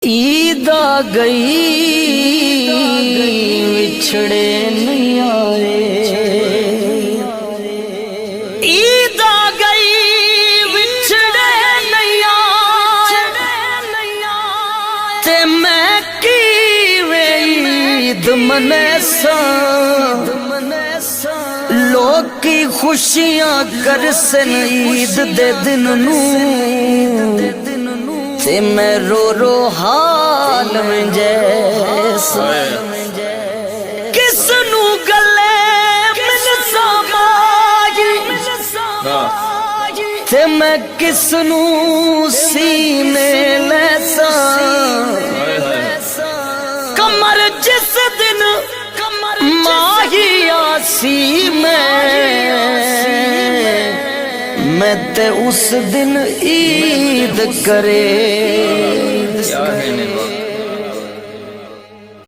عید آ گئی وچھڑے نہیں آئے، عید آ گئی وچھڑے نہیں آئے، تے میں کیویں عید منیساں، لوگ کی خوشیاں کرسن عید دے دن نوں، تے میں رو رو حال میں جیسا، کس نو گلے من سامائی، تے میں کس نو سینے لیسا، کمر جس دن ماہی آسی میں تے اس دن عید کرے۔